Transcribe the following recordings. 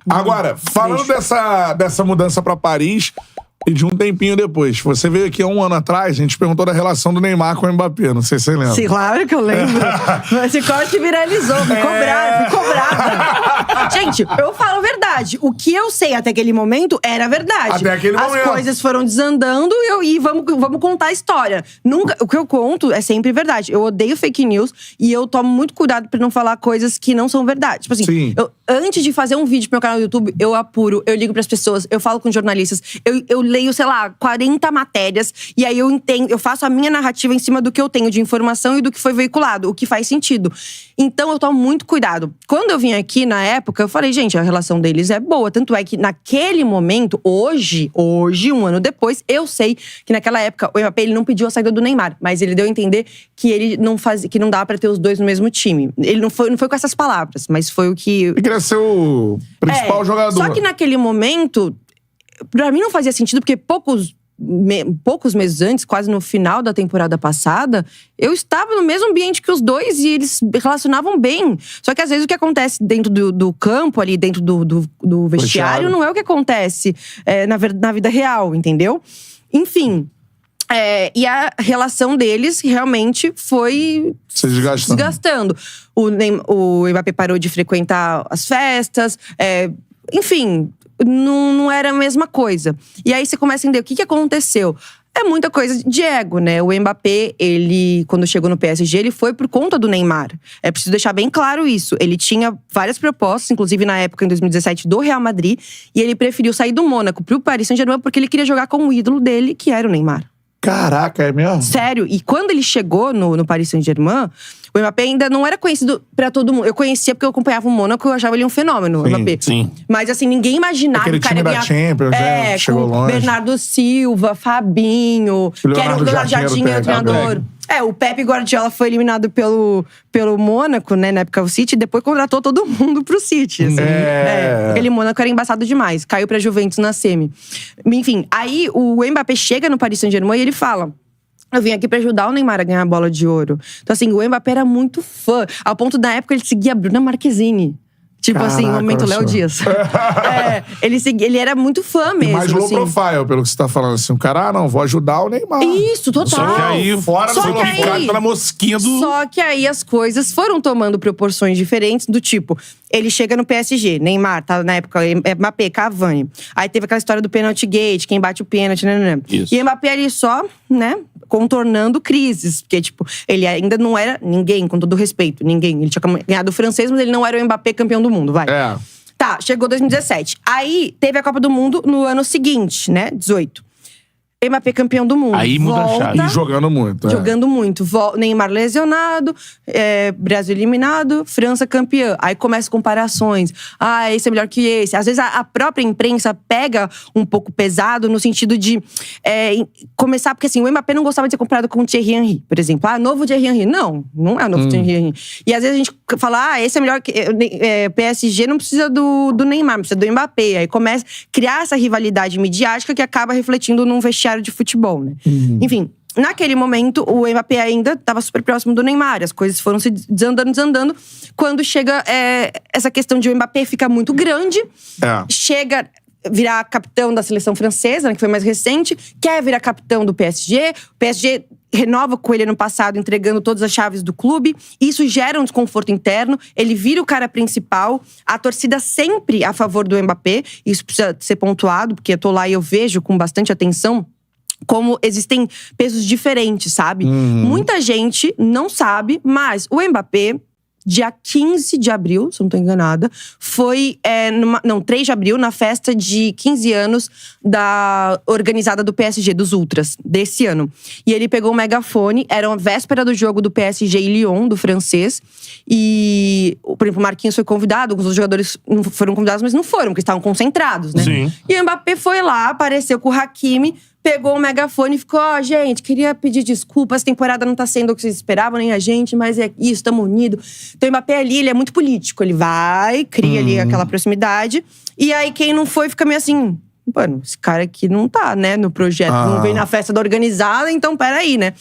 Agora, falando dessa mudança pra Paris, e de um tempinho depois, você veio aqui há um ano atrás, a gente perguntou da relação do Neymar com o Mbappé, não sei se você lembra. Sim, claro que eu lembro. Esse corte viralizou, fui cobrada. Gente, eu falo a verdade. O que eu sei até aquele momento era verdade. Até aquele momento. As coisas foram desandando e vamos contar a história. O que eu conto é sempre verdade. Eu odeio fake news e eu tomo muito cuidado pra não falar coisas que não são verdade. Tipo assim, antes de fazer um vídeo pro meu canal do YouTube, eu apuro, eu ligo pras pessoas, eu falo com jornalistas, eu leio, sei lá, 40 matérias, e aí eu entendo, eu faço a minha narrativa em cima do que eu tenho de informação e do que foi veiculado, o que faz sentido. Então eu tomo muito cuidado. Quando eu vim aqui, na época, eu falei, gente, a relação deles é boa. Tanto é que naquele momento, hoje, um ano depois, eu sei que naquela época o Mbappé ele não pediu a saída do Neymar, mas ele deu a entender que ele não fazia, que não dava pra ter os dois no mesmo time. Ele não foi com essas palavras, mas foi o que… Ele queria ser o principal jogador. Só que naquele momento, pra mim não fazia sentido, porque poucos meses antes, quase no final da temporada passada, eu estava no mesmo ambiente que os dois e eles relacionavam bem. Só que às vezes o que acontece dentro do campo, ali dentro do vestiário, não é o que acontece na vida real, entendeu? Enfim… e a relação deles realmente foi se desgastando. O Mbappé parou de frequentar as festas, enfim… Não era a mesma coisa. E aí você começa a entender o que aconteceu. É muita coisa de ego, né? O Mbappé, ele, quando chegou no PSG, ele foi por conta do Neymar. É preciso deixar bem claro isso. Ele tinha várias propostas, inclusive na época, em 2017, do Real Madrid. E ele preferiu sair do Mônaco pro Paris Saint-Germain porque ele queria jogar com o ídolo dele, que era o Neymar. Caraca, é mesmo? Sério. E quando ele chegou no Paris Saint-Germain, o Mbappé ainda não era conhecido pra todo mundo. Eu conhecia porque eu acompanhava o Mônaco e eu achava ele um fenômeno, o Mbappé. Sim. Mas assim, ninguém imaginava aquele que o cara time da Champions, né? Chegou longe. Bernardo Silva, Fabinho, que era o Leonardo Jardim, o treinador. O Pepe Guardiola foi eliminado pelo Mônaco, né, na época o City, e depois contratou todo mundo pro City. Assim. Aquele Mônaco era embaçado demais. Caiu pra Juventus na semi. Enfim, aí o Mbappé chega no Paris Saint-Germain e ele fala… Eu vim aqui pra ajudar o Neymar a ganhar a bola de ouro. Então assim, o Mbappé era muito fã. Ao ponto da época ele seguia a Bruna Marquezine. Tipo assim, no momento Léo Dias. Ele era muito fã mesmo. E mais low assim. profile, pelo que você tá falando. Assim, o cara, não, vou ajudar o Neymar. Isso, total. Só que aí, fora do picado pela mosquinha do… Só que aí as coisas foram tomando proporções diferentes, do tipo… Ele chega no PSG, Neymar, tá na época, Mbappé, Cavani. Aí teve aquela história do penalty gate, quem bate o pênalti, né. Isso. E Mbappé ali só, né, contornando crises. Porque, tipo, ele ainda não era ninguém, com todo respeito, ninguém. Ele tinha ganhado o francês, mas ele não era o Mbappé campeão do mundo, vai. Tá, chegou 2017. Aí, teve a Copa do Mundo no ano seguinte, né, 18. Mbappé campeão do mundo. Aí muda a chave. E jogando muito. Jogando muito. Neymar lesionado, Brasil eliminado, França campeã. Aí começam comparações. Esse é melhor que esse. Às vezes a própria imprensa pega um pouco pesado no sentido de começar… Porque assim, o Mbappé não gostava de ser comparado com o Thierry Henry, por exemplo. Novo Thierry Henry. Não é o novo Thierry Henry. E às vezes a gente fala, esse é melhor que… PSG não precisa do Neymar, precisa do Mbappé. Aí começa a criar essa rivalidade midiática que acaba refletindo num vestiário de futebol, né? Enfim, naquele momento, o Mbappé ainda estava super próximo do Neymar. As coisas foram se desandando. Quando chega essa questão de o Mbappé ficar muito grande, chega… virar capitão da seleção francesa, né, que foi mais recente, quer virar capitão do PSG. O PSG renova com ele ano passado, entregando todas as chaves do clube. Isso gera um desconforto interno. Ele vira o cara principal. A torcida sempre a favor do Mbappé. Isso precisa ser pontuado, porque eu tô lá e eu vejo com bastante atenção como existem pesos diferentes, sabe? Muita gente não sabe, mas o Mbappé… Dia 15 de abril, se eu não tô enganada, foi… 3 de abril, na festa de 15 anos organizada do PSG, dos Ultras, desse ano. E ele pegou o megafone, era a véspera do jogo do PSG e Lyon, do francês. E, por exemplo, o Marquinhos foi convidado, alguns dos jogadores não foram convidados, mas não foram, porque estavam concentrados, né? Sim. E o Mbappé foi lá, apareceu com o Hakimi, pegou o megafone e ficou, gente, queria pedir desculpa, essa temporada não tá sendo o que vocês esperavam, nem a gente, mas é isso, estamos unidos. Então o Mbappé ali, ele é muito político, ele vai, cria ali aquela proximidade, e aí quem não foi fica meio assim, mano, esse cara aqui não tá, né, no projeto, não vem na festa da organizada, então peraí, né?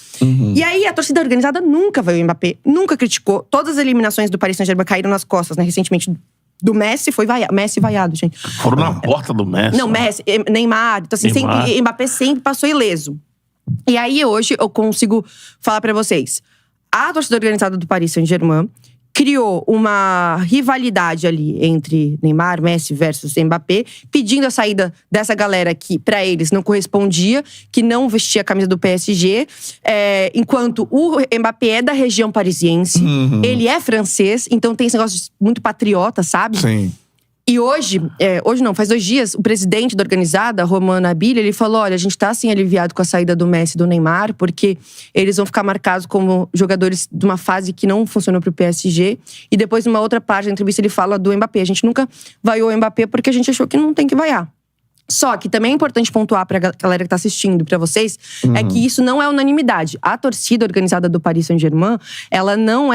E aí a torcida organizada nunca veio o Mbappé, nunca criticou, todas as eliminações do Paris Saint-Germain caíram nas costas, né, recentemente do Messi foi vaiado. Messi vaiado, gente. Foram na porta do Messi. Não, Messi, Neymar. Então, assim, Neymar. sempre, Mbappé sempre passou ileso. E aí, hoje, eu consigo falar pra vocês. A torcida organizada do Paris Saint-Germain criou uma rivalidade ali entre Neymar, Messi versus Mbappé, pedindo a saída dessa galera que, pra eles, não correspondia, que não vestia a camisa do PSG. Enquanto o Mbappé é da região parisiense, ele é francês, então tem esse negócio muito patriota, sabe? Sim. E hoje não, faz 2 dias, o presidente da organizada, Romain Nabil, ele falou: olha, a gente tá assim aliviado com a saída do Messi e do Neymar, porque eles vão ficar marcados como jogadores de uma fase que não funcionou pro PSG. E depois, numa outra parte da entrevista, ele fala do Mbappé. A gente nunca vaiou o Mbappé porque a gente achou que não tem que vaiar. Só que também é importante pontuar pra galera que tá assistindo, pra vocês, é que isso não é unanimidade. A torcida organizada do Paris Saint-Germain, ela não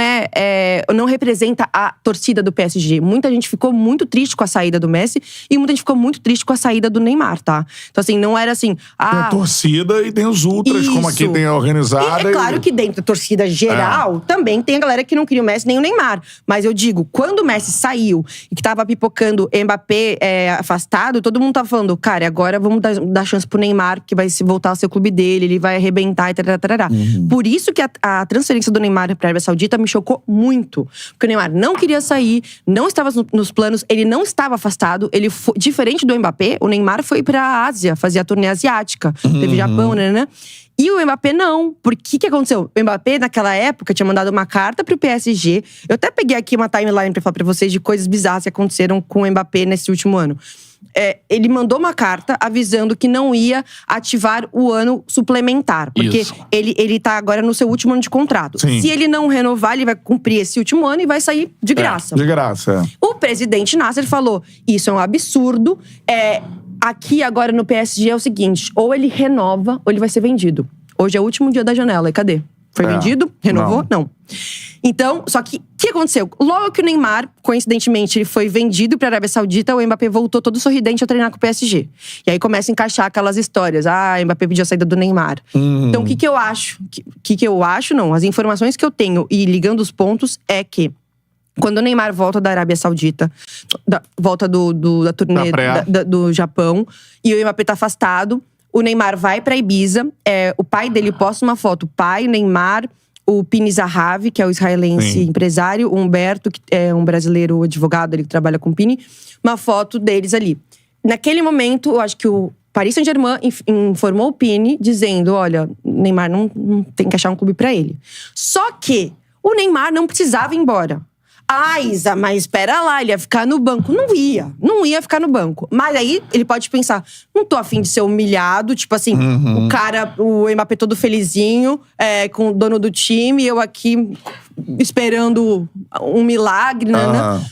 não representa a torcida do PSG. Muita gente ficou muito triste com a saída do Messi e muita gente ficou muito triste com a saída do Neymar, tá? Então, assim, não era assim… Tem a torcida e tem os ultras, como aqui tem a organizada. E é claro que dentro da torcida geral, também tem a galera que não queria o Messi nem o Neymar. Mas eu digo, quando o Messi saiu e que tava pipocando Mbappé afastado, todo mundo tava falando… Cara, agora vamos dar chance pro Neymar, que vai voltar a ser o clube dele, ele vai arrebentar e tarará. Por isso que a transferência do Neymar pra Arábia Saudita me chocou muito. Porque o Neymar não queria sair, não estava nos planos, ele não estava afastado. Ele foi, diferente do Mbappé, o Neymar foi pra Ásia, fazer a turnê asiática. Teve Japão, né? E o Mbappé não. Por que aconteceu? O Mbappé, naquela época, tinha mandado uma carta pro PSG. Eu até peguei aqui uma timeline pra falar pra vocês de coisas bizarras que aconteceram com o Mbappé nesse último ano. Ele mandou uma carta avisando que não ia ativar o ano suplementar. Porque ele tá agora no seu último ano de contrato. Sim. Se ele não renovar, ele vai cumprir esse último ano e vai sair de graça. De graça, O presidente Nasser falou, isso é um absurdo. Aqui agora no PSG é o seguinte, ou ele renova ou ele vai ser vendido. Hoje é o último dia da janela, e cadê? Foi vendido? Renovou? Não. Então, só que o que aconteceu? Logo que o Neymar, coincidentemente, ele foi vendido pra Arábia Saudita, o Mbappé voltou todo sorridente a treinar com o PSG. E aí começa a encaixar aquelas histórias. O Mbappé pediu a saída do Neymar. Então, o que eu acho? Não. As informações que eu tenho, e ligando os pontos, é que quando o Neymar volta da Arábia Saudita, volta da turnê do Japão, e o Mbappé tá afastado, o Neymar vai pra Ibiza, o pai dele posta uma foto. O pai, Neymar, o Pini Zahavi, que é o israelense empresário, o Humberto, que é um brasileiro advogado ali que trabalha com o Pini, uma foto deles ali. Naquele momento, eu acho que o Paris Saint-Germain informou o Pini, dizendo, olha, Neymar não tem que achar um clube pra ele. Só que o Neymar não precisava ir embora. Isa, mas espera lá, ele ia ficar no banco. Não ia ficar no banco. Mas aí ele pode pensar, não tô afim de ser humilhado, tipo assim, o Mbappé todo felizinho, com o dono do time, eu aqui esperando um milagre, né?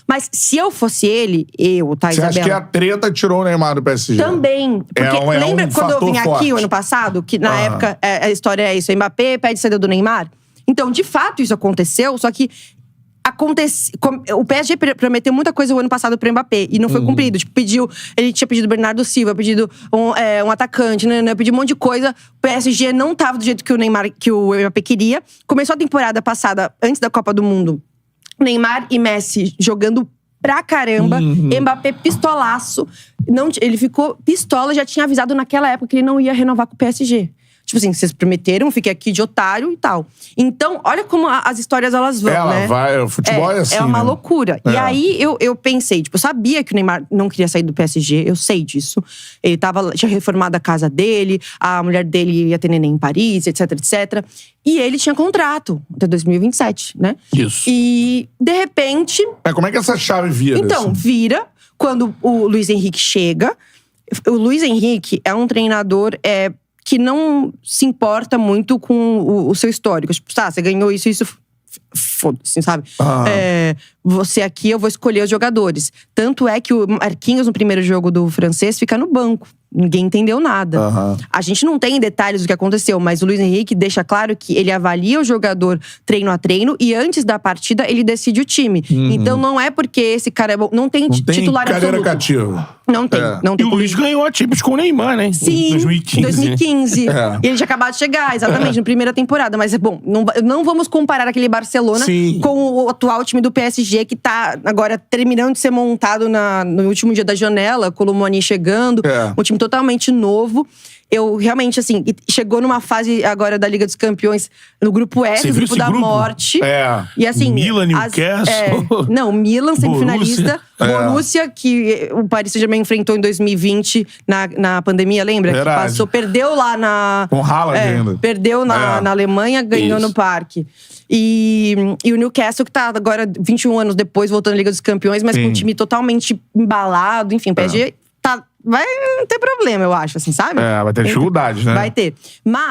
Mas se eu fosse ele, tá, Você Isabela? acha que a treta tirou o Neymar do PSG? Também. Porque lembra quando eu vim aqui forte. o ano passado, que na época a história é isso, o Mbappé pede saída do Neymar? Então, de fato, isso aconteceu, só que o PSG prometeu muita coisa o ano passado pro Mbappé e não foi cumprido. Tipo, ele tinha pedido Bernardo Silva, pedido um atacante, né? Pediu um monte de coisa. O PSG não tava do jeito que o Mbappé queria. Começou a temporada passada, antes da Copa do Mundo, Neymar e Messi jogando pra caramba. Mbappé pistolaço. Ele ficou pistola, já tinha avisado naquela época que ele não ia renovar com o PSG. Tipo assim, vocês prometeram, fiquei aqui de otário e tal. Então, olha como as histórias elas vão, né? O futebol é assim, é uma né? loucura. E aí, eu pensei, tipo, eu sabia que o Neymar não queria sair do PSG, eu sei disso. Ele tinha reformado a casa dele, a mulher dele ia ter neném em Paris, etc, etc. E ele tinha contrato até 2027, né? Isso. E, de repente… Como é que essa chave vira? Então, vira quando o Luiz Henrique chega. O Luiz Henrique é um treinador… que não se importa muito com o seu histórico. Tipo, você ganhou isso, foda-se, sabe? Você aqui, eu vou escolher os jogadores. Tanto é que o Marquinhos, no primeiro jogo do francês, fica no banco. Ninguém entendeu nada. A gente não tem detalhes do que aconteceu, mas o Luiz Henrique deixa claro que ele avalia o jogador treino a treino e antes da partida ele decide o time. Então não é porque esse cara é bom. Não tem titular cadeira absoluto. cativa. Não tem, não E tem. o Luiz ganhou a Champions com o Neymar, né? Sim, Em 2015. em 2015. É. E ele tinha acabado de chegar, exatamente, na primeira temporada. Mas, bom, não vamos comparar aquele Barcelona Sim. com o atual time do PSG, que tá agora terminando de ser montado no último dia da janela, com o Lomani chegando. Um time totalmente novo. Eu realmente, assim, chegou numa fase agora da Liga dos Campeões, no grupo S, Você o viu grupo esse da grupo? morte. É. E assim. Milan, Newcastle. Não, Milan, semifinalista. Borussia, que o Paris Saint-Germain enfrentou em 2020, na pandemia, lembra? Verdade. Que passou, perdeu lá na. Com Haaland ainda. Perdeu na Alemanha, ganhou Isso. no Parque. E o Newcastle, que tá agora 21 anos depois, voltando à Liga dos Campeões, mas com um time totalmente embalado. Enfim, o PSG vai não ter problema, eu acho, assim, sabe? Vai ter dificuldades, né? Vai ter. Mas